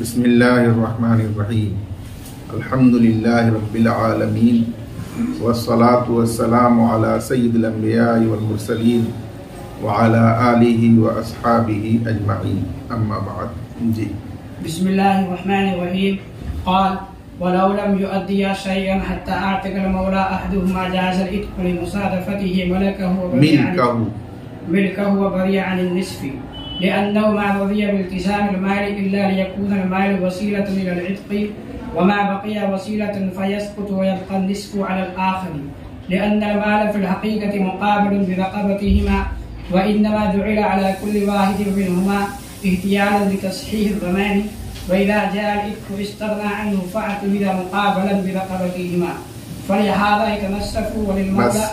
बिस्मिल्लाहिर्रहमानिर्रहीम अल्हम्दुलिल्लाहि रब्बिल आलमीन वस्सलातु वस्सलामु अला सय्यिदिल अंबिया'i वल मुरसलीन व अला आलिहि व अस्हाबिहि अजमईन अम्मा बाद। जी बिस्मिल्लाहिर्रहमानिर्रहीम क़ाल वलौ लम युअद्दिया शयअन हत्ता आतकल मौला अहदुहुमा जाज़ल इत्क़ु लिमुसादफ़तिहि मिल्कहु व बरिअ अनिन निस्फ़ि लिअन्नहु मा रज़िय बिल्तिज़ामिल माल इल्ला लियकूनल माल वसीलतन इलल इत्क़ि व मा बक़िया वसीलतन फ़यस्क़ुतु व यब्क़ा निस्फ़ु अलल आख़िर लिअन्नल माल फ़िल हक़ीक़ति मुक़ाबिलुन बिरक़बतिहिमा व इन्नमा जुइला अला कुल्लि वाहिदिन मिनहुमा इह्तियालन लितस्हीह ज़मानी व इज़ा जाअल इत्क़ु इस्तग़ना अन्हु फ़अतमिदा मुक़ाबलन बिरक़बतिहिमा फ़लिहाज़ा यतनस्सफ़ु व लिलमौला।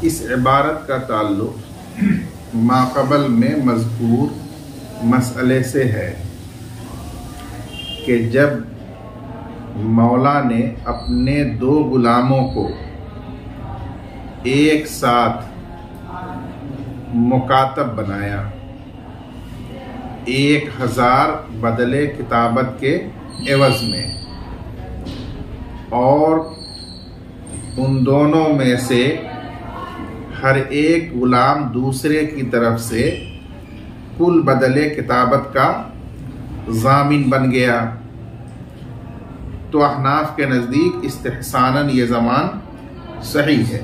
इस इबारत का ताल्लुक़ माक़बल में मज़कूर मसले से है कि जब मौला ने अपने दो गुलामों को एक साथ मुकातब बनाया 1000 बदले किताबत के एवज़ में, और उन दोनों में से हर एक गुलाम दूसरे की तरफ से कुल बदले किताबत का ज़ामिन बन गया, तो अहनाफ के नज़दीक इस्तिहसानन ये ज़मान सही है।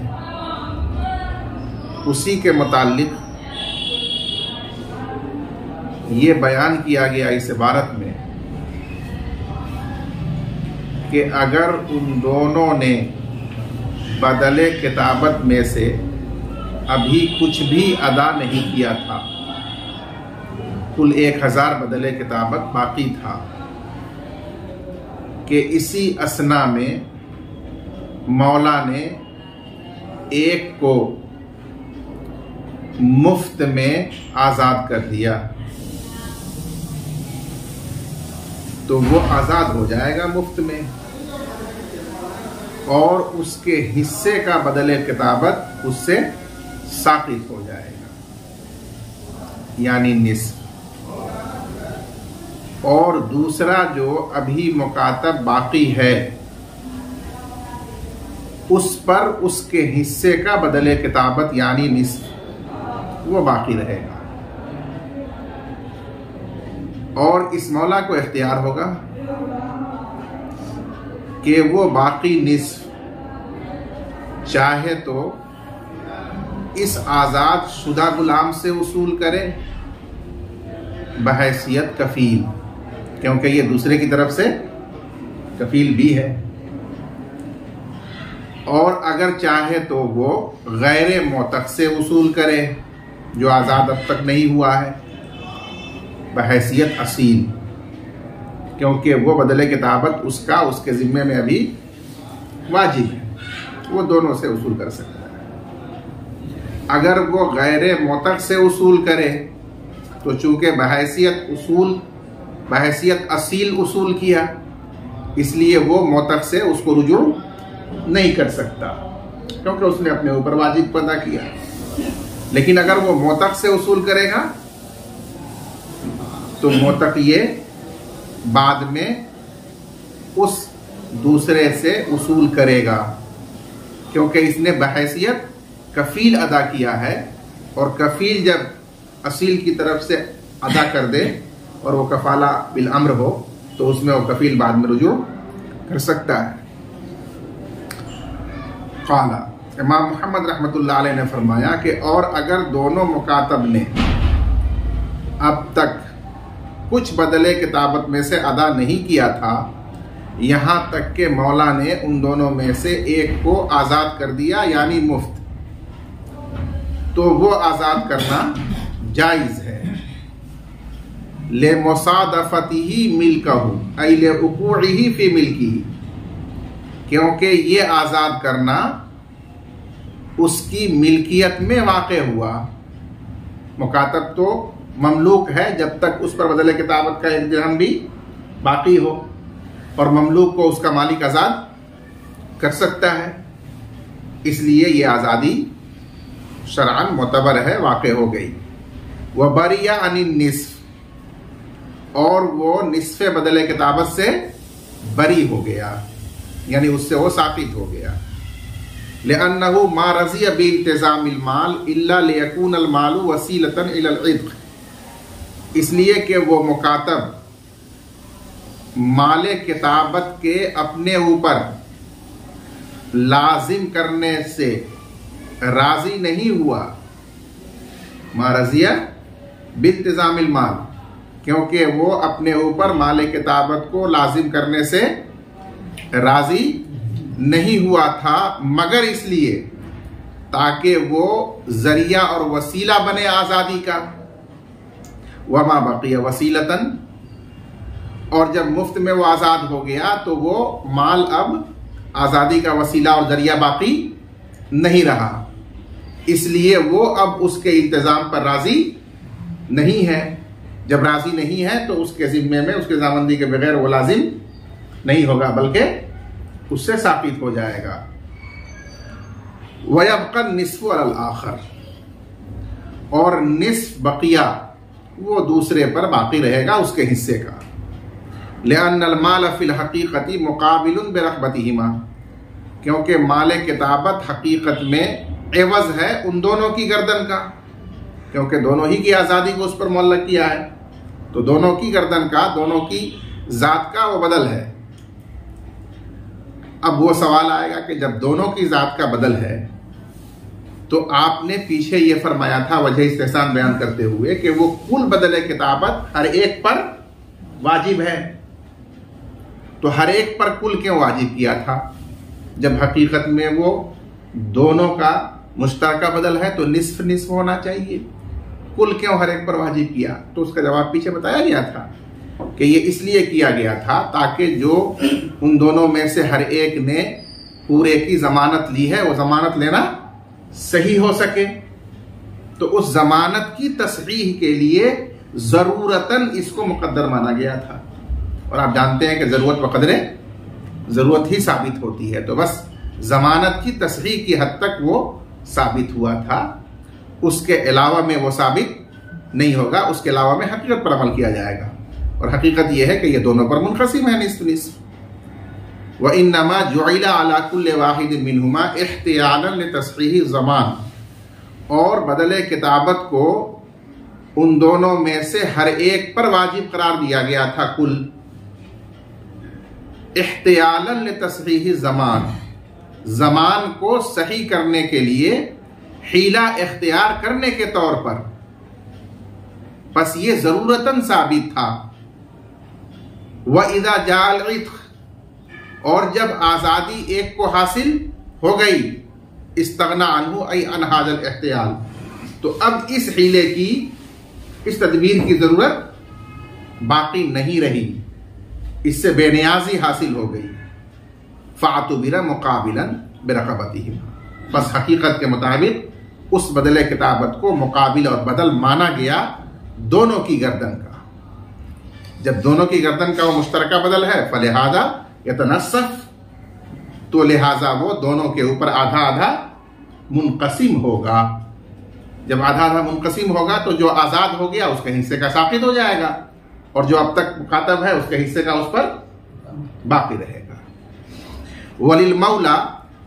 उसी के मुताल्लिक़ ये बयान किया गया इस इबारत में कि अगर उन दोनों ने बदले किताबत में से अभी कुछ भी अदा नहीं किया था, कुल 1000 बदले किताबत बाकी था, कि इसी असना में मौला ने एक को मुफ्त में आज़ाद कर दिया, तो वो आज़ाद हो जाएगा मुफ्त में, और उसके हिस्से का बदले किताबत उससे साक़ित हो जाएगा, यानी निस्फ। और दूसरा जो अभी मुकातब बाकी है उस पर उसके हिस्से का बदले किताबत यानी निस्फ वो बाकी रहेगा, और इस मौला को इख्तियार होगा कि वो बाकी निस्फ चाहे तो इस आज़ाद शुदा गुलाम से वसूल करे बहैसियत कफ़ील, क्योंकि ये दूसरे की तरफ से कफ़ील भी है, और अगर चाहे तो वो गैर मोतक से वसूल करे जो आज़ाद अब तक नहीं हुआ है बहैसियत असील, क्योंकि वो बदले किताबत उसका उसके ज़िम्मे में अभी वाजिब है, वो दोनों से वसूल कर सकता है। अगर वो गैर मोतक से वसूल करे तो चूँकि बहैसियत असील वसूल किया, इसलिए वो मोतक से उसको रुजू नहीं कर सकता, क्योंकि उसने अपने ऊपर वाजिब अदा किया। लेकिन अगर वो मोतक से वसूल करेगा तो मोतक ये बाद में उस दूसरे से वसूल करेगा, क्योंकि इसने बहैसियत कफ़ील अदा किया है, और कफ़ील जब असील की तरफ से अदा कर दे और वो कफ़ाला बिल अम्र हो तो उसमें वो कफ़ील बाद में रुजू कर सकता है। क़ाला इमाम मुहम्मद रहमतुल्लाह अलैह ने फरमाया कि और अगर दोनों मुकातब ने अब तक कुछ बदले किताबत में से अदा नहीं किया था, यहाँ तक के मौला ने उन दोनों में से एक को आज़ाद कर दिया यानी मुफ्त, तो वो आज़ाद करना जायज़ है। ले मुसादफ़तिही मिल्कहु ऐ ले उक़ूइही फ़ी मिल्किही, क्योंकि ये आज़ाद करना उसकी मिल्कियत में वाक़े हुआ। मुकातब तो ममलूक है जब तक उस पर बदले किताबत का एक दिरहम भी बाकी हो, और ममलूक को उसका मालिक आज़ाद कर सकता है, इसलिए ये आज़ादी शरअन मुतबर है, वाक़े हो गई। व बरिया अनिन निस्फ, और वो निस्फ़े बदले किताबत से बरी हो गया, यानी उससे वो साकित हो गया। लिअन्नहु मा रज़िया बिइल्तिज़ामिल माल इल्ला लियकूनल मालु वसीलतन इलल इत्क़, इसलिए कि वो मुकातब माले किताबत के अपने ऊपर लाजिम करने से राजी नहीं हुआ। मा रज़िया बिइल्तिज़ामिल माल, क्योंकि वो अपने ऊपर माले किताबत को लाजिम करने से राजी नहीं हुआ था, मगर इसलिए ताकि वो जरिया और वसीला बने आजादी का। वमा बकिया वसीलतन, और जब मुफ्त में वो आजाद हो गया तो वो माल अब आजादी का वसीला और जरिया बाकी नहीं रहा, इसलिए वो अब उसके इंतजाम पर राजी नहीं है। जब राजी नहीं है तो उसके जिम्मे में उसके जामंदी के बगैर वो लाजिम नहीं होगा, बल्कि उससे साबित हो जाएगा। वयबक़ा निस्फ़ु अलल आखर, और निस्फ़ बकिया वो दूसरे पर बाकी रहेगा उसके हिस्से का। लिअन्नल माल फ़िल हक़ीक़ति मुक़ाबिलुन बिरग़बतिहिमा, क्योंकि माले किताबत हकीकत में एवज़ है उन दोनों की गर्दन का, क्योंकि दोनों ही की आज़ादी को उस पर मुअल्लक़ किया है, तो दोनों की गर्दन का, दोनों की ज़ात का वो बदल है। अब वो सवाल आएगा कि जब दोनों की ज़ात का बदल है तो आपने पीछे ये फरमाया था वजह इस्तेहसान बयान करते हुए कि वो कुल बदले किताबत हर एक पर वाजिब है, तो हर एक पर कुल क्यों वाजिब किया था जब हकीकत में वो दोनों का मुश्तरका बदल है तो निस्फ निस्फ होना चाहिए। कुल क्यों हर एक पर वाजिब किया? तो उसका जवाब पीछे बताया गया था कि ये इसलिए किया गया था ताकि जो उन दोनों में से हर एक ने पूरे की जमानत ली है वो जमानत लेना सही हो सके। तो उस जमानत की तस्रीह के लिए जरूरतन इसको मुकद्दर माना गया था, और आप जानते हैं कि जरूरत बक़दरे जरूरत ही साबित होती है, तो बस जमानत की तस्रीह की हद तक वो साबित हुआ था, उसके अलावा में वो साबित नहीं होगा, उसके अलावा में हकीकत पर अमल किया जाएगा। और हकीकत यह है कि ये दोनों पर मुनक़सिम है निस्फ़ निस्फ़। व इन्नमा जुइला अला कुल्लि वाहिदिन मिनहुमा इख्तियारन लितस्हीह ज़मान, और बदले किताबत को उन दोनों में से हर एक पर वाजिब करार दिया गया था कुल, इख्तियारन लितस्हीह ज़मान, ज़मान को सही करने के लिए हीला इख्तियार करने के तौर पर, बस ये जरूरतन साबित था। व इज़ा जाअल इत्क़, और जब आज़ादी एक को हासिल हो गई, इस्तग़ना अन्हु अय अन हाज़ल इख्तियार, तो अब इस हीले की, इस तदबीर की जरूरत बाकी नहीं रही, इससे बेनियाजी हासिल हो गई। फ़अतुबिरा मुक़ाबिलन बिरग़बतिहिम, बस हकीकत के मुताबिक उस बदले किताबत को मुकाबिल और बदल माना गया दोनों की गर्दन का। जब दोनों की गर्दन का वो मुश्तरका बदल है फलिहाजा यतनस्सफ, तो लिहाजा वो दोनों के ऊपर आधा आधा मुनक़सिम होगा। जब आधा आधा मुनक़सिम होगा तो जो आज़ाद हो गया उसके हिस्से का साक़ित हो जाएगा, और जो अब तक मुकातब है उसके हिस्से का उस पर बाकी रहेगा। वलिल मौला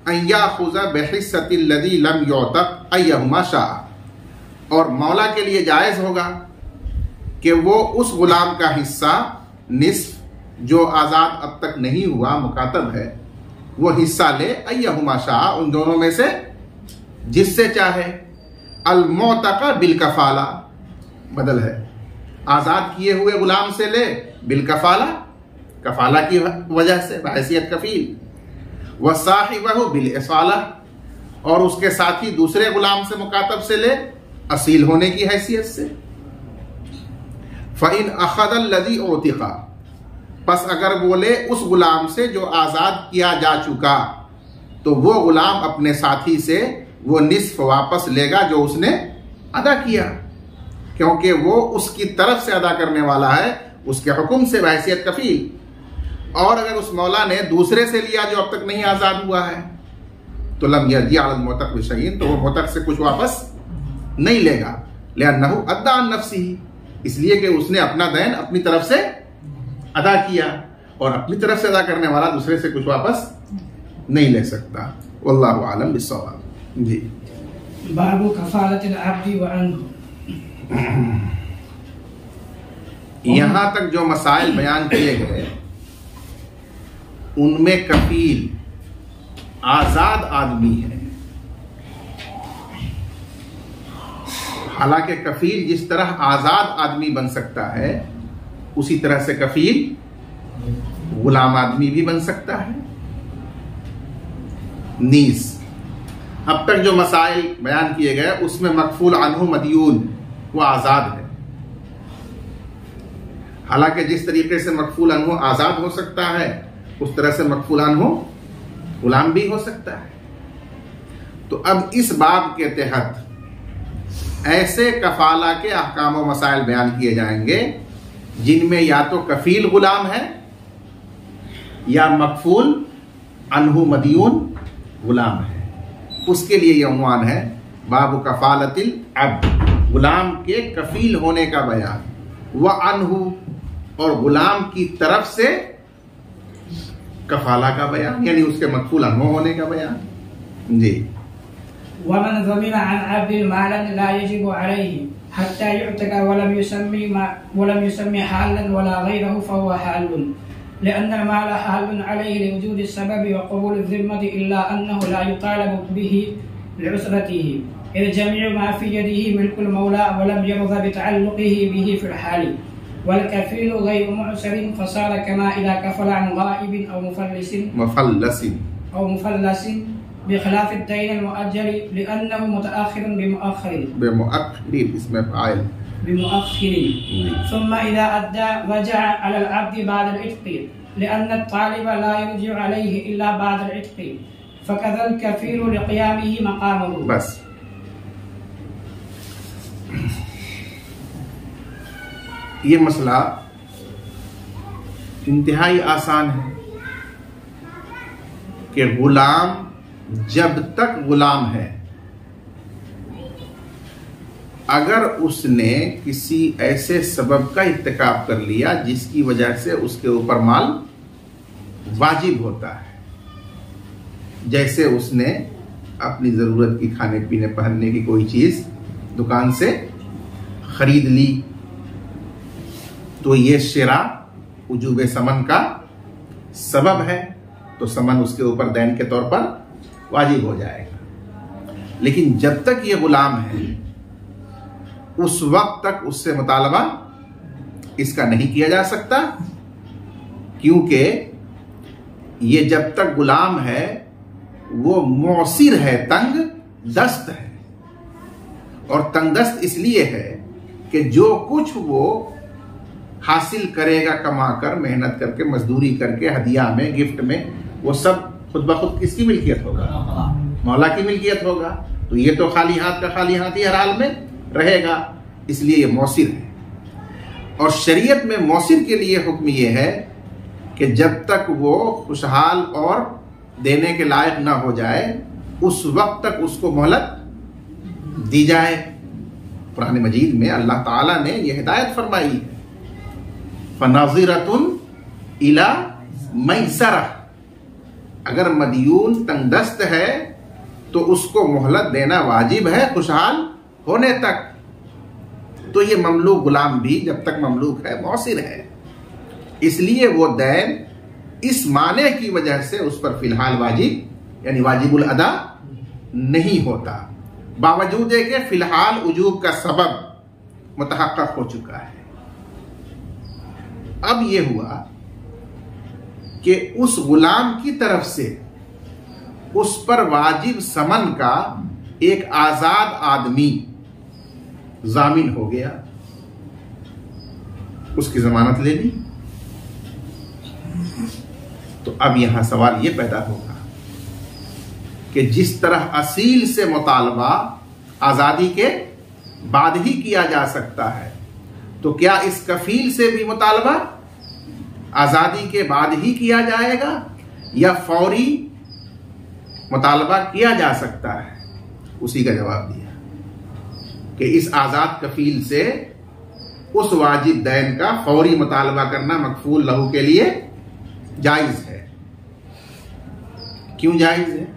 अन याख़ुज़ बिहिस्सतिल लज़ी लम युअतक़ अय्युहुमा शाअ, और मौला के लिए जायज़ होगा कि वो उस गुलाम का हिस्सा निस्फ जो आज़ाद अब तक नहीं हुआ, मुकातब है, वो हिस्सा ले अय्युहुमा शाअ, उन दोनों में से जिससे चाहे। अल मुअतक़ बिल कफ़ाला बदल है, आज़ाद किए हुए गुलाम से ले बिल कफ़ाला, कफ़ाला की वजह से बहैसियत कफ़ील, व साहिबहु बिल इसाला, और उसके साथी दूसरे गुलाम से मुकातब से ले असील होने की हैसियत से। फ़इन अख़ज़ल लज़ी उतिक़ा, बस अगर बोले उस गुलाम से जो आज़ाद किया जा चुका, तो वो गुलाम अपने साथी से वो निस्फ वापस लेगा जो उसने अदा किया, क्योंकि वो उसकी तरफ से अदा करने वाला है, उसके हुक्म से बहैसियत कफ़ील। और अगर उस मौला ने दूसरे से लिया जो अब तक नहीं आज़ाद हुआ है, तो लम यरजी अल मुअतक़ बिशैइन, तो वो मुअतक़ से कुछ वापस नहीं लेगा, लिअन्नहु अद्दा अन नफ्सिही, इसलिए कि उसने अपना दैन अपनी तरफ से अदा किया, और अपनी तरफ से अदा करने वाला दूसरे से कुछ वापस नहीं ले सकता। वल्लाहु आलम बिस्सवाब। जी, बाबू कफालतिल अब्दी व अन्हु। यहां तक जो मसाइल बयान किए गए उनमें कफील आजाद आदमी है। हालांकि कफील जिस तरह आजाद आदमी बन सकता है उसी तरह से कफील गुलाम आदमी भी बन सकता है। नीस अब तक जो मसाइल बयान किए गए उसमें मकफूल अन्हु मदयून वो आजाद है। हालांकि जिस तरीके से मकफूल अन्हु आजाद हो सकता है उस तरह से मकफूल अन्हु गुलाम भी हो सकता है। तो अब इस बाब के तहत ऐसे कफाला के अहकाम व मसाइल बयान किए जाएंगे जिनमें या तो कफील गुलाम है या मकफूल अन्हु मदयून गुलाम है। उसके लिए यह उन्वान है बाबू कफालतिल अब्द, गुलाम के कफील होने का बयान, व अन्हु और गुलाम की तरफ से कफाला का बयान, यानी उसके मकफूल अन्हु होने का बयान। जी, वमन ज़मिना अन अब्दिल मालन ला यजिबु अलैहि हत्ता यु'तका वलम युसम्मी हालन वला गैरहु फहुव हालुन लिअन्न अल-माल हालुन अलैहि लिवजूदि अस्सबबि व क़बूलि ज़िम्मति इल्ला अन्नहु ला युतालबु बिही लिउस्रतिही इज़ जमीउ मा फ़ी यदिही मिल्कुल मौला वलम यरज़ा बितअल्लुक़िही बिही फ़िल हाली वल कफ़ीलु गैरु मु'सरिन फ़सारा कमा इज़ा कफ़ला अन गाइबिन अव मुफ़ल्लसिन बिखिलाफ ad-dayn al-mu'ajjal लिअन्नहु मुतअख़िरुन बिमुअख़्खिरिन, इसमें फ़ाइल बिमुअख़्खिरिन सुम्मा इज़ा अद्दा रजअ अला al-'abdi बअद al-'itqi लिअन्न at-तालिब ला यरजि'ु अलैहि इल्ला बअद al-'itqi फ़कज़ा al-कफ़ीलु लिक़ियामिही मक़ामहु। बस ये मसला इंतहाई आसान है कि गुलाम जब तक गुलाम है, अगर उसने किसी ऐसे सबब का इत्तिकाब कर लिया जिसकी वजह से उसके ऊपर माल वाजिब होता है, जैसे उसने अपनी ज़रूरत की खाने पीने पहनने की कोई चीज़ दुकान से खरीद ली, तो ये शिरा उजूबे समन का सबब है, तो समन उसके ऊपर दैन के तौर पर वाजिब हो जाएगा। लेकिन जब तक ये गुलाम है उस वक्त तक उससे मुतालबा इसका नहीं किया जा सकता, क्योंकि ये जब तक गुलाम है वो मौसिर है, तंग दस्त है। और तंग दस्त इसलिए है कि जो कुछ वो हासिल करेगा कमाकर, मेहनत करके, मजदूरी करके, हदिया में, गिफ्ट में, वो सब खुद ब खुद किसकी मिल्कियत होगा? मौला की मिल्कियत होगा। तो ये तो खाली हाथ का खाली हाथ ही हर हाल में रहेगा, इसलिए ये मौसिर है। और शरीयत में मौसिर के लिए हुक्म ये है कि जब तक वो खुशहाल और देने के लायक ना हो जाए उस वक्त तक उसको मोहलत दी जाए। कुरान मजीद में अल्लाह ताला ने यह हिदायत फरमाई है, फनाज़िरतुन इला मैसरा, अगर मदयून तंगदस्त है तो उसको मोहलत देना वाजिब है खुशहाल होने तक। तो ये ममलूक गुलाम भी जब तक ममलूक है मौसिर है, इसलिए वो दैन इस माने की वजह से उस पर फिलहाल वाजिब यानी वाजिबुल अदा नहीं होता, बावजूद है कि फिलहाल उजूब का सबब मुतहक्कक हो चुका है। अब ये हुआ कि उस गुलाम की तरफ से उस पर वाजिब समन का एक आजाद आदमी जामिन हो गया, उसकी जमानत ले ली। तो अब यहां सवाल यह पैदा होगा कि जिस तरह असील से मुतालबा आजादी के बाद ही किया जा सकता है, तो क्या इस कफील से भी मुतालबा आजादी के बाद ही किया जाएगा या फौरी मुतालबा किया जा सकता है? उसी का जवाब दिया कि इस आजाद कफील से उस वाजिब दैन का फौरी मुतालबा करना मकफूल लहू के लिए जायज है। क्यों जायज है?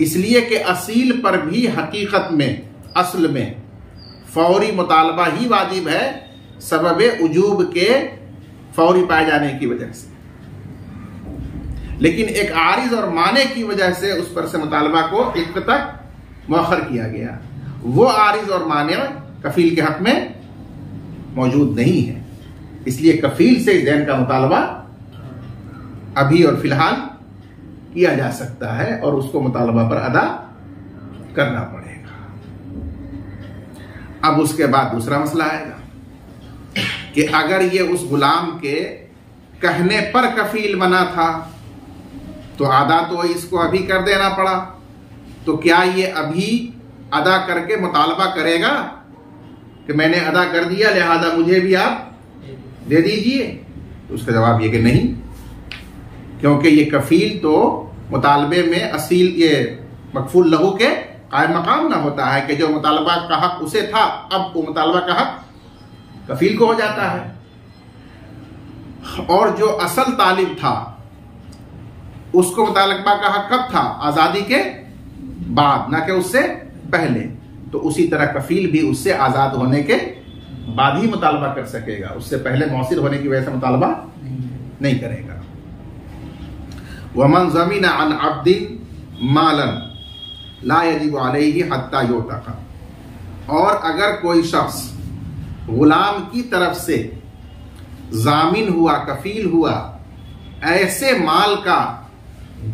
इसलिए कि असील पर भी हकीकत में, असल में फौरी मुतालबा ही वाजिब है, सबबे उजूब के फौरी पाए जाने की वजह से। लेकिन एक आरिज और माने की वजह से उस पर से मुतालबा को इक्क तक मौखर किया गया। वो आरिज और माने कफील के हक में मौजूद नहीं है, इसलिए कफील से दैन का मुतालबा अभी और फिलहाल किया जा सकता है और उसको मुतालबा पर अदा करना पड़ेगा। अब उसके बाद दूसरा मसला आएगा कि अगर ये उस गुलाम के कहने पर कफील बना था तो अदा तो इसको अभी कर देना पड़ा, तो क्या ये अभी अदा करके मुतालबा करेगा कि मैंने अदा कर दिया लिहाजा मुझे भी आप दे दीजिए? तो उसका जवाब ये कि नहीं, क्योंकि ये कफील तो मुतालबे में असील ये मकफूल लहू के कायम मकाम ना होता है कि जो मुतालबा का हक उसे था अब वो मुतालबा का हक कफील को हो जाता है। और जो असल तालिब था उसको मुतालबा का हक कब था? आजादी के बाद, ना कि उससे पहले। तो उसी तरह कफील भी उससे आजाद होने के बाद ही मुतालबा कर सकेगा, उससे पहले मौसिर होने की वजह से मुतालबा नहीं करेगा। वमन ज़मीन अन अब्दिन मालन ला यजिब अलैहि हत्ता युतका, और अगर कोई शख्स गुलाम की तरफ से जामिन हुआ, कफील हुआ ऐसे माल का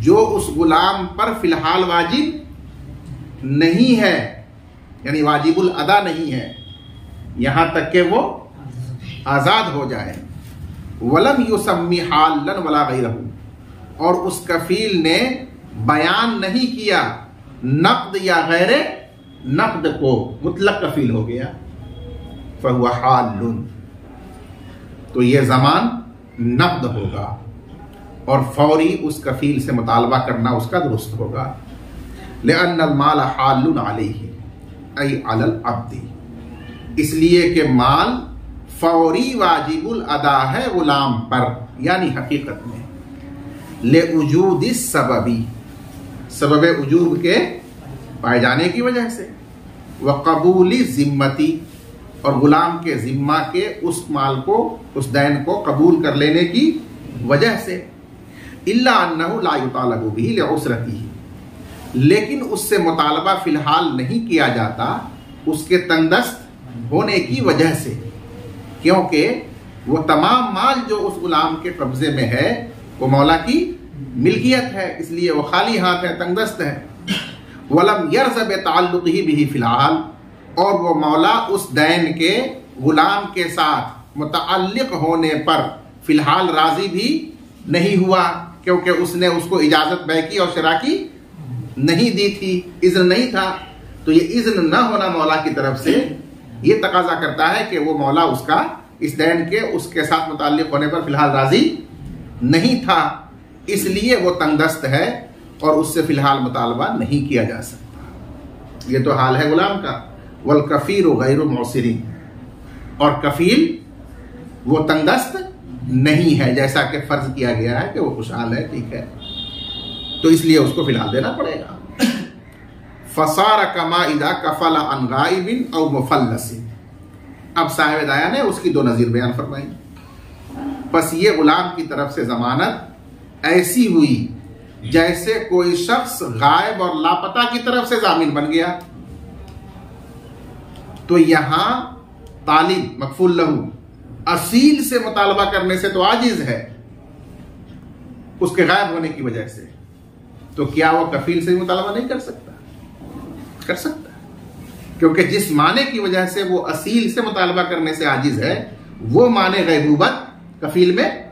जो उस गुलाम पर फिलहाल वाजिब नहीं है, यानी वाजिबुल अदा नहीं है, यहां तक कि वो आजाद हो जाए। वलम युसम्मी हालन वला गैरहू, और उस कफील ने बयान नहीं किया नक़द या गैरे नक़द को, मुतलक कफील हो गया, फहुवा हालुन, तो यह ज़मान नक़द होगा और फौरी उस कफील से मुतालबा करना उसका दुरुस्त होगा। लिअन्नल माल हालुन अलैहि ऐ अलल अब्दी, इसलिए कि माल फौरी वाजिबुल अदा है गुलाम पर, यानी हकीकत में ले उजूदी सबबी, सबबे उजूब के पाए जाने की वजह से, व कबूली जिम्मती, और गुलाम के जिम्मा के उस माल को, उस दैन को कबूल कर लेने की वजह से। इल्ला अन्नहु ला युतालबु बिही लिउस्रतिही, लेकिन उससे मुतालबा फिलहाल नहीं किया जाता उसके तंगदस्त होने की वजह से, क्योंकि वो तमाम माल जो उस गुलाम के कब्जे में है वो मौला की मिल्कियत है, इसलिए वो खाली हाथ है, तंगदस्त है। वलम यर्ज़ बिताल्लुक़िही बिही फिलहाल, और वो मौला उस दैन के गुलाम के साथ मुतअल्लिक़ होने पर फिलहाल राजी भी नहीं हुआ, क्योंकि उसने उसको इजाजत बै की और शरा की नहीं दी थी, इज़्न नहीं था। तो ये इज़्न न होना मौला की तरफ से ये तकाजा करता है कि वो मौला उसका इस दैन के उसके साथ मुताल्लिक़ होने पर फिलहाल राजी नहीं था, इसलिए वो तंगदस्त है और उससे फिलहाल मुतालबा नहीं किया जा सकता। ये तो हाल है गुलाम का। वल कफीर गैर मौसिरी, और कफील वो तंगदस्त नहीं है, जैसा कि फर्ज किया गया है कि वो खुशहाल है, ठीक है, तो इसलिए उसको फिलहाल देना पड़ेगा। फसार कमा इदा कफला अन गाइबिन औ मुफल्लसिन, अब साहिब दाया ने उसकी दो नजीर बयान फरमाई। बस ये गुलाम की तरफ से जमानत ऐसी हुई जैसे कोई शख्स गायब और लापता की तरफ से जामिन बन गया, तो यहां तालिब मकफूल लहू असील से मुतालबा करने से तो आजिज है उसके गायब होने की वजह से, तो क्या वो कफील से मुतालबा नहीं कर सकता? कर सकता है, क्योंकि जिस माने की वजह से वो असील से मुतालबा करने से आजिज है वो माने गैबूबत कफील में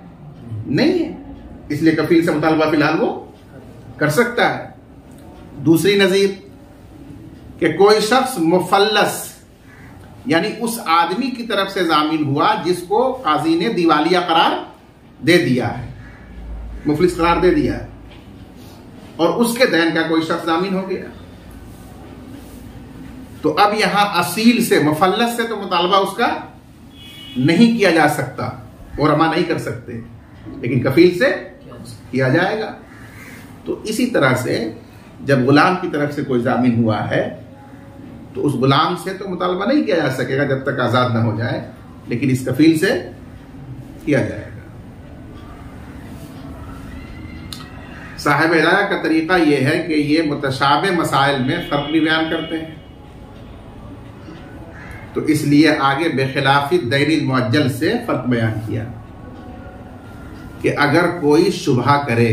नहीं है, इसलिए कफील से मुतालबा फिलहाल वो कर सकता है। दूसरी नजीर कि कोई शख्स मुफल्लस, यानी उस आदमी की तरफ से जामिन हुआ जिसको काजी ने दिवालिया करार दे दिया है, मुफलिस करार दे दिया है, और उसके दैन का कोई शख्स जामिन हो गया, तो अब यहां असील से, मुफल्लस से तो मुतालबा उसका नहीं किया जा सकता और अमा नहीं कर सकते, लेकिन कफील से किया जाएगा। तो इसी तरह से जब गुलाम की तरफ से कोई जामिन हुआ है तो उस गुलाम से तो मुतालबा नहीं किया जा सकेगा जब तक आजाद ना हो जाए, लेकिन इस कफील से किया जाएगा। साहिब हिदायत का तरीका यह है कि ये मुतशाबे मसाइल में फर्क भी बयान करते हैं, तो इसलिए आगे बेखिलाफी दैन मुअज्जल से फर्क बयान किया कि अगर कोई शुबहा करे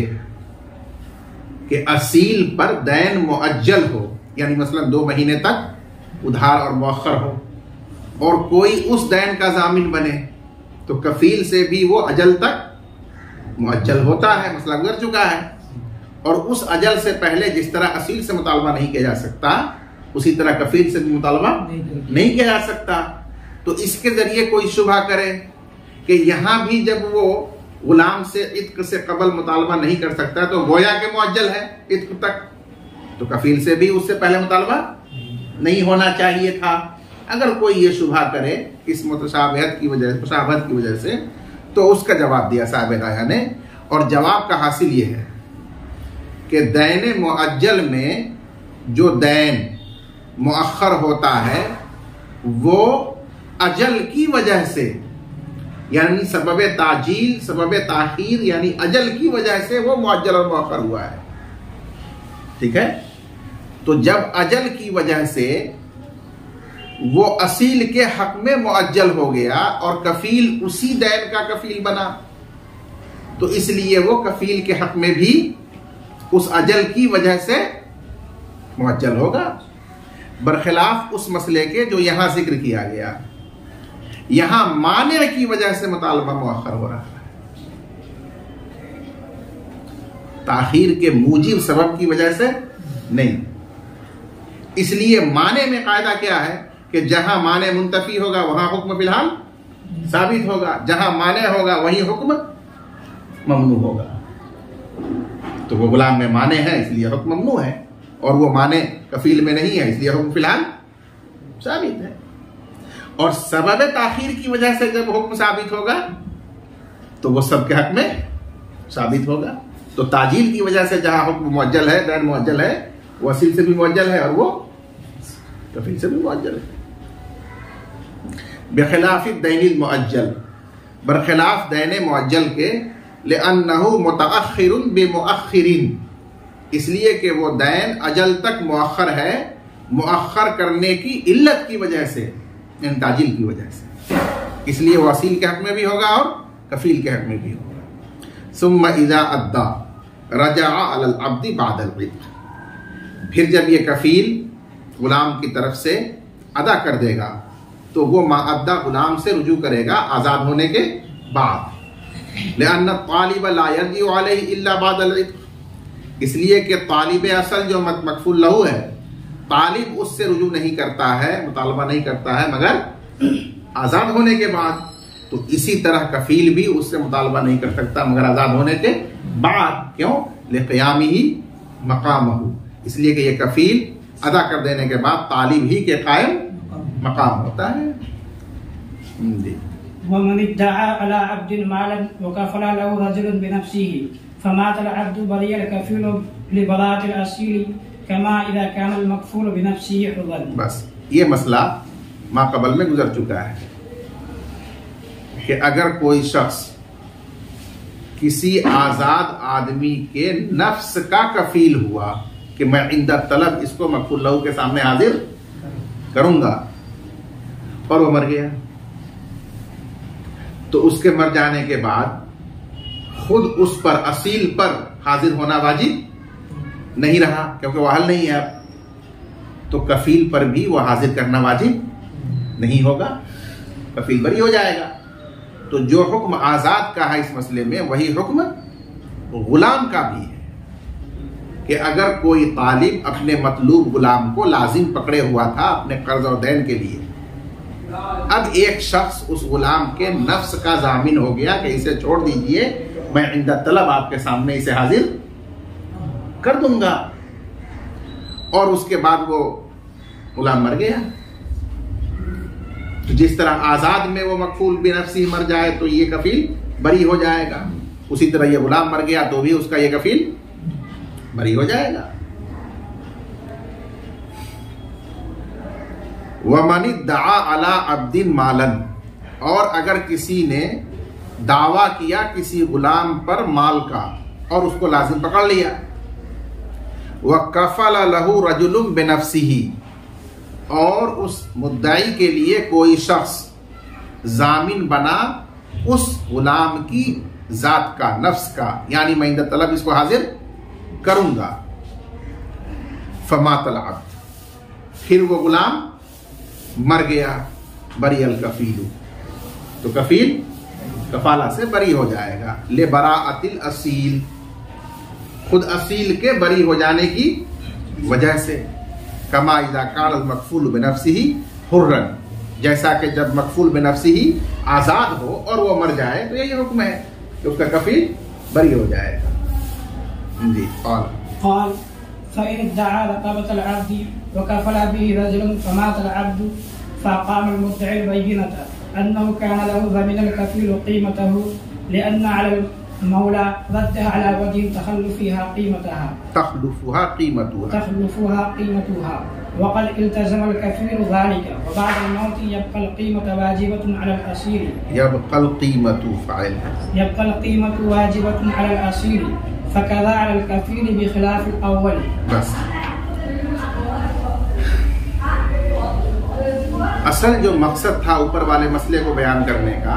कि असील पर दैन मुअज्जल हो, यानी मसलन 2 महीने तक उधार और मुअख्खर हो, और कोई उस दैन का जामिन बने, तो कफील से भी वो अजल तक मुअज्जल होता है, मसला गुजर चुका है। और उस अजल से पहले जिस तरह असील से मुतालबा नहीं किया जा सकता, उसी तरह कफील से भी मुतालबा नहीं किया जा सकता। तो इसके जरिए कोई शुबहा करे कि यहां भी जब वो गुलाम से इत्क से कबल मुतालबा नहीं कर सकता तो गोया के मुअज्जल है इत्क तक, तो कफील से भी उससे पहले मुतालबा नहीं होना चाहिए था। अगर कोई ये शुबहा करे इस मुतशाबहत की वजह से, तो उसका जवाब दिया साहिब हिदायत ने, और जवाब का हासिल ये है कि दैन मुअज्जल में जो दैन मुअख्खर होता है वो अजल की वजह से, यानी सबबे ताजील, सबबे ताखीर, यानी अजल की वजह से वो मुअज्जल और मुअख्खर हुआ है। ठीक है, तो जब अजल की वजह से वो असील के हक में मुअज्जल हो गया और कफील उसी दैन का कफील बना, तो इसलिए वो कफील के हक में भी उस अजल की वजह से मुअज्जल होगा, बरखिलाफ उस मसले के जो यहां जिक्र किया गया। यहां माने की वजह से मुतालबा मुअख्खर हो रहा है, ताखीर के मूजिब सबब की वजह से नहीं। इसलिए माने में कायदा क्या है कि जहां माने मुंतफी होगा वहां हुक्म फिलहाल साबित होगा, जहां माने होगा वहीं हुक्म ममनू होगा। तो वो गुलाम में माने है इसलिए हुक्म ममनू है, और वो माने कफील में नहीं है इसलिए हुक्म फिलहाल साबित है। और सबब ताखीर की वजह से जब हुक्म साबित होगा तो वो सबके हक में साबित होगा। तो ताजील की वजह से जहां हुक्म मुअज्जल है, दैन मुअज्जल है, वो असील से भी मुअज्जल है और वो कफील से भी मुअज्जल है। बेखिलाफ दैन मुअज्जल, बरखिलाफ दैन मुअज्जल के, लिअन्नहु मुतअख्खिरुन बिमुअख्खिरिन, इसलिए कि वो दैन अजल तक मुअख्खर है, मुअख्खर करने की इल्लत की वजह से, यानी ताजील की वजह से, इसलिए वो असील के हक में भी होगा और कफील के हक में भी होगा। सुम्मा इज़ा अद्दा रजा अलल अब्दी बादल इत्क, फिर जब ये कफील गुलाम की तरफ से अदा कर देगा तो वो मा अद्दा गुलाम से रुजू करेगा आजाद होने के बाद। लिअन्ना तालिब ला यरजिउ अलैहि इल्ला बादल इत्क, इसलिए कि तालिब असल जो मकफूल लहू है, तालिब उससे रुजू नहीं करता है, मुतालबा नहीं करता है मगर आजाद होने के बाद। तो इसी तरह कफील भी उससे मुतालबा नहीं कर सकता मगर आजाद होने के बाद। क्यों? लिक़ियामिही मक़ामहू, इसलिए कि ये कफील अदा कर देने के बाद तालिब ही के कायम मकाम होता है। वमन इद्दआ अला अब्दिन मालन वकफला लहु रजुलन बिनफ्सिही फमातल अब्दु बरियल कफील लिबरातिल असील कमा इज़ा कान अल मकफूल बिनफ्सिही हुर्रन। बस ये मसला माक़बल में गुजर चुका है कि अगर कोई शख्स किसी आजाद आदमी के नफ्स का कफील हुआ कि मैं इंदा तलब इसको मकफूल लहू के सामने हाजिर करूंगा, और वो मर गया, तो उसके मर जाने के बाद खुद उस पर असील पर हाजिर होना वाजिब नहीं रहा क्योंकि वह हल नहीं है अब, तो कफील पर भी वह हाजिर करना वाजिब नहीं होगा, कफील बरी हो जाएगा। तो जो हुक्म आजाद का है इस मसले में वही हुक्म गुलाम का भी है कि अगर कोई तालिब अपने मतलूब गुलाम को लाजिम पकड़े हुआ था अपने कर्ज और दैन के लिए, अब एक शख्स उस गुलाम के नफ्स का जामिन हो गया कि इसे छोड़ दीजिए, मैं इंदा तलब आपके सामने इसे हाजिर कर दूंगा, और उसके बाद वो गुलाम मर गया। तो जिस तरह आजाद में वो मकफूल बिनफ्सी मर जाए तो ये कफील बरी हो जाएगा, उसी तरह ये गुलाम मर गया तो भी उसका ये कफील बरी हो जाएगा। वमन इद्दआ अला अब्दिन मालन, और अगर किसी ने दावा किया किसी गुलाम पर माल का और उसको लाजिम पकड़ लिया, वह कफल लहू रजुलुम बिनफ्सिही, और उस मुद्दाई के लिए कोई शख्स जामिन बना उस गुलाम की जात का, नफ्स का, यानी मैं इंद तलब इसको हाजिर करूंगा। फमातल अब्द, फिर वो गुलाम मर गया, बरी अल कफीलू, तो कफील कफाला से बरी हो जाएगा। ले बराअतिल असील, खुद असील के बरी हो जाने की वजह से। कमा इज़ा कान अल मकफूल बिनफ्सिही हुर्रन, जैसा कि जब मकफूल बिनफ्सिही आजाद हो और वो मर जाए तो यही हुक्म है कि उसका कफील बरी हो जाएगा। जी क़ाल फ़इन इद्दआ रक़बतल अब्दी व कफ़ला बिही रजुलन फ़मातल अब्दु फ़अक़ाम अल मुद्दई अल बय्यिनता अन्नहु कान लहु ज़मिनल कफ़ील क़ीमतहु लिअन्न अलल मौला रद्दहा अला वजह तख़ल्लुफ़िहा क़ीमतुहा वक़द इल्तज़म अल कफ़ील ज़ालिका व बअद अल मौत यब्क़ल क़ीमतु वाजिबतुन अलल असीर, यब्क़ल क़ीमतु फ़ाइल, यब्क़ल क़ीमतु वाजिबतुन अलल असीर फ़कज़ा अलल कफ़ील बिख़िलाफ़ अल अव्वल। बस असल जो मकसद था ऊपर वाले मसले को बयान करने का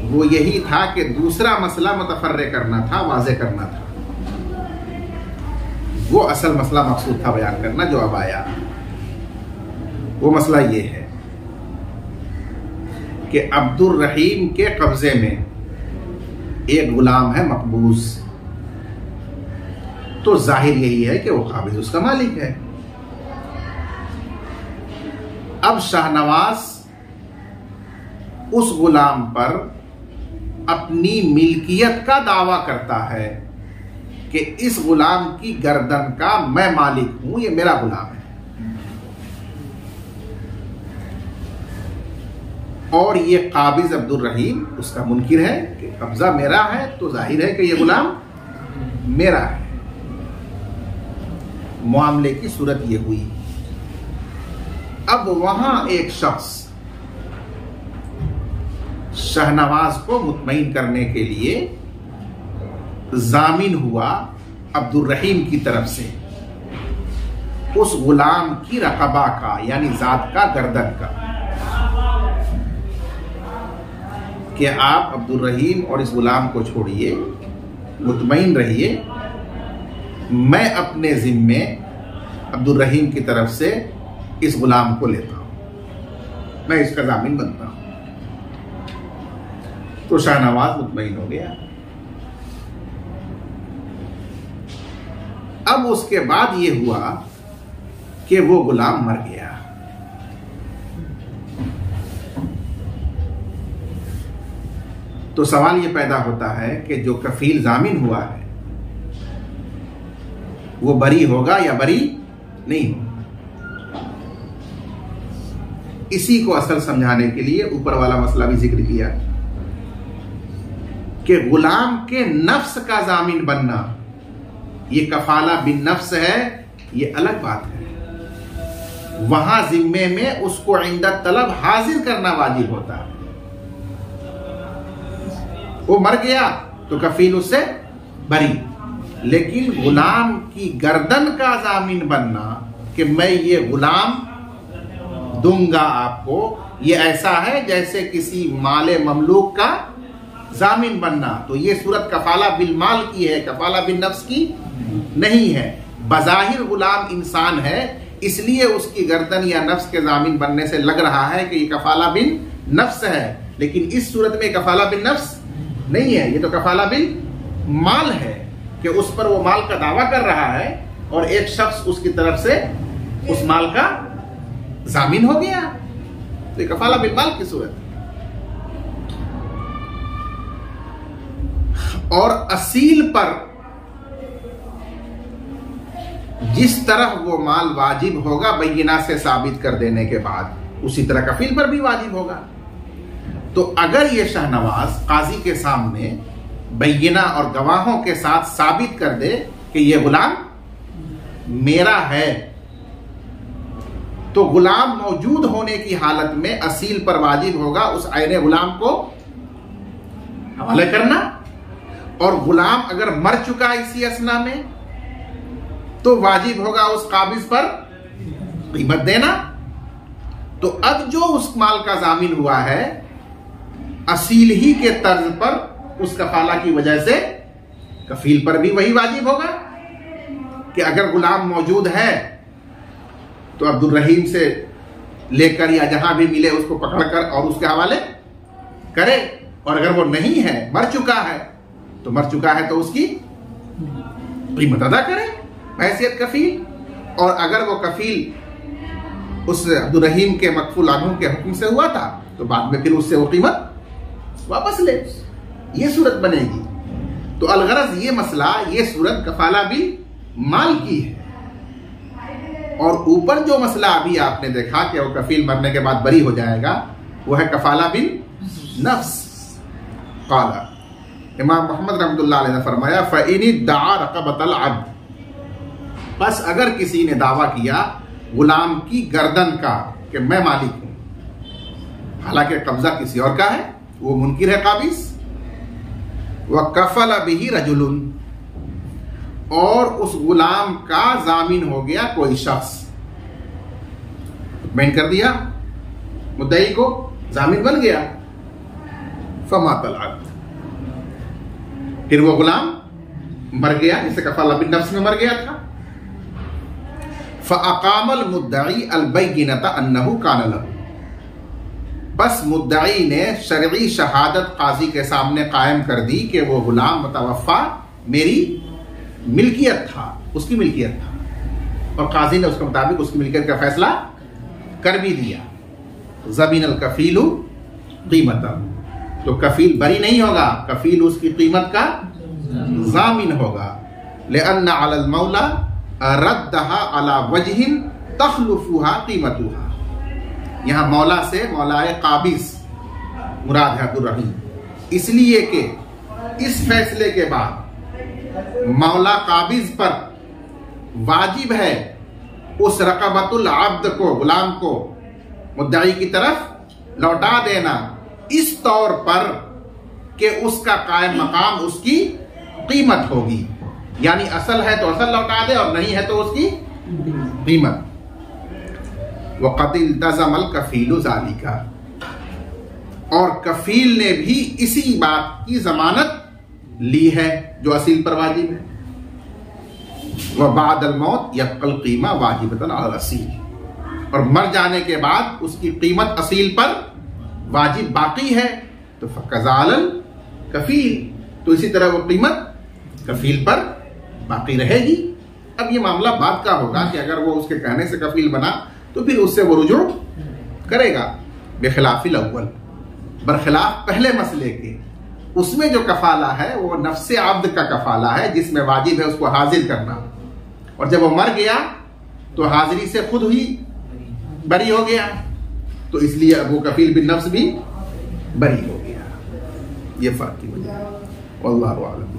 वो यही था कि दूसरा मसला मुतफर्रे करना था, वाज़े करना था। वो असल मसला मकसूद था बयान करना जो अब आया। वो मसला ये है कि अब्दुर रहीम के कब्जे में एक गुलाम है मकबूज, तो जाहिर यही है कि वो काबिज उसका मालिक है। अब शाहनवाज उस गुलाम पर अपनी मिल्कियत का दावा करता है कि इस गुलाम की गर्दन का मैं मालिक हूं, ये मेरा गुलाम है, और ये काबिज अब्दुल रहीम उसका मुनकिर है कि कब्जा मेरा है, तो जाहिर है कि ये गुलाम मेरा है। मामले की सूरत ये हुई। अब वहां एक शख्स शाहनवाज को मुतमईन करने के लिए जामिन हुआ अब्दुल रहीम की तरफ से उस गुलाम की रकबा का, यानी जात का, गर्दन का, कि आप अब्दुल रहीम और इस गुलाम को छोड़िए, मुतमईन रहिए, मैं अपने जिम्मे अब्दुल रहीम की तरफ से इस गुलाम को लेता हूं, मैं इसका जामिन बनता हूं। तो शाहनवाज मुतमईन हो गया। अब उसके बाद ये हुआ कि वो गुलाम मर गया। तो सवाल ये पैदा होता है कि जो कफील जामिन हुआ है वो बरी होगा या बरी नहीं होगा। इसी को असल समझाने के लिए ऊपर वाला मसला भी जिक्र किया कि गुलाम के नफ्स का जामिन बनना, ये कफाला बिन नफ्स है, ये अलग बात है। वहां जिम्मे में उसको इंदा तलब हाजिर करना वाजिब होता है। वो मर गया तो कफील उससे बरी, लेकिन गुलाम की गर्दन का जामिन बनना कि मैं ये गुलाम दूंगा आपको, ये ऐसा है जैसे किसी माले ममलूक का जामिन बनना। तो ये सूरत कफाला बिल माल की है, कफाला बिन नफ्स की नहीं है। बज़ाहिर गुलाम इंसान है, इसलिए उसकी गर्दन या नफ्स के जामिन बनने से लग रहा है कि ये कफाला बिन नफ्स है, लेकिन इस सूरत में कफाला बिन नफ्स नहीं है, ये तो कफाला बिल माल है कि उस पर वो माल का दावा कर रहा है और एक शख्स उसकी तरफ से उस माल का जामिन हो गया। तो ये कफाला बिल माल की सूरत। और असील पर जिस तरह वो माल वाजिब होगा बैयिना से साबित कर देने के बाद, उसी तरह कफील पर भी वाजिब होगा। तो अगर ये शाहनवाज काजी के सामने बैयिना और गवाहों के साथ साबित कर दे कि ये गुलाम मेरा है, तो गुलाम मौजूद होने की हालत में असील पर वाजिब होगा उस आईने गुलाम को हवाले करना, और गुलाम अगर मर चुका इसी असना में तो वाजिब होगा उस काबिज पर कीमत देना। तो अब जो उस माल का जामिन हुआ है असील ही के तर्ज पर उस कफाला की वजह से कफील पर भी वही वाजिब होगा कि अगर गुलाम मौजूद है तो अब्दुल रहीम से लेकर या जहां भी मिले उसको पकड़कर और उसके हवाले करे, और अगर वो नहीं है, मर चुका है, तो मर चुका है तो उसकी कीमत अदा करे हैसियत कफील। और अगर वो कफील उस अब्दुल रहीम के मकफूल अन्हु के हुक्म से हुआ था तो बाद में फिर उससे वो कीमत वापस ले, ये सूरत बनेगी। तो अलगरज ये मसला, ये सूरत कफाला बिल माल की है। और ऊपर जो मसला अभी आपने देखा कि वो कफील मरने के बाद बरी हो जाएगा, वो है कफाला बिल नफ्स। काला इमाम मोहम्मद रहमतुल्लाह अलैह ने फरमाया फ़इन इद्दआ रक़बतल अब्द, बस अगर किसी ने दावा किया गुलाम की गर्दन का कि मैं मालिक हूं, हालांकि कब्जा किसी और का है, वो मुनकिर है काबिज, व कफल बिही रजुलुन, और उस गुलाम का जामिन हो गया कोई शख्स, मुतमईन कर दिया मुद्दई को, जामिन बन गया, फमातल अब्द, फिर वो गुलाम मर गया, जैसे कफाला बिन नफ्स में मर गया था। फ़अक़ामल मुद्दई अल बैयिनता अन्नहु कान लहू, बस मुद्दई ने शरई शहादत काजी के सामने कायम कर दी कि वो गुलाम मुतवफ़ा मेरी मिल्कियत था, उसकी मिल्कियत था, और काजी ने उसके मुताबिक उसकी मिल्कियत का फैसला कर भी दिया। ज़मीन अल कफीलु कीमतन, तो कफील बरी नहीं होगा, कफील उसकी कीमत का जामिन होगा। लिअन्ना अलल मौला रद्दहा अला वजहिन तखलुफुहा कीमतुहा, यहां मौला से मौलाए काबिज मुराद है अब्दुल रहीम, इसलिए कि इस फैसले के बाद मौला काबिज पर वाजिब है उस रक़बतुल अब्द को, गुलाम को मुद्दई की तरफ लौटा देना, इस तौर पर कि उसका कायम मकाम उसकी कीमत होगी, यानी असल है तो असल लौटा दे और नहीं है तो उसकी कीमत। वक़द इल्तज़मल कफीलु ज़ालिका, और कफील ने भी इसी बात की जमानत ली है जो असील पर वाजिब है। व बादल मौत यब्क़ल कीमा वाजिबतन अल असील, और मर जाने के बाद उसकी कीमत असील पर वाजिब बाकी है, तो फ़क़ज़ालल कफील, तो इसी तरह वो कीमत कफील पर बाकी रहेगी। अब ये मामला बात का होगा कि अगर वो उसके कहने से कफील बना तो फिर उससे वो रुजू करेगा, बेखिलाफिल अव्वल, बरखिलाफ पहले मसले के। उसमें जो कफाला है वो नफ्से अब्द का कफाला है, जिसमें वाजिब है उसको हाजिर करना, और जब वो मर गया तो हाजिरी से खुद ही बरी हो गया, तो इसलिए अब वो कफील बिन नफ्स भी बरी हो गया। ये फर्क की वजह है। वल्लाहु आलम।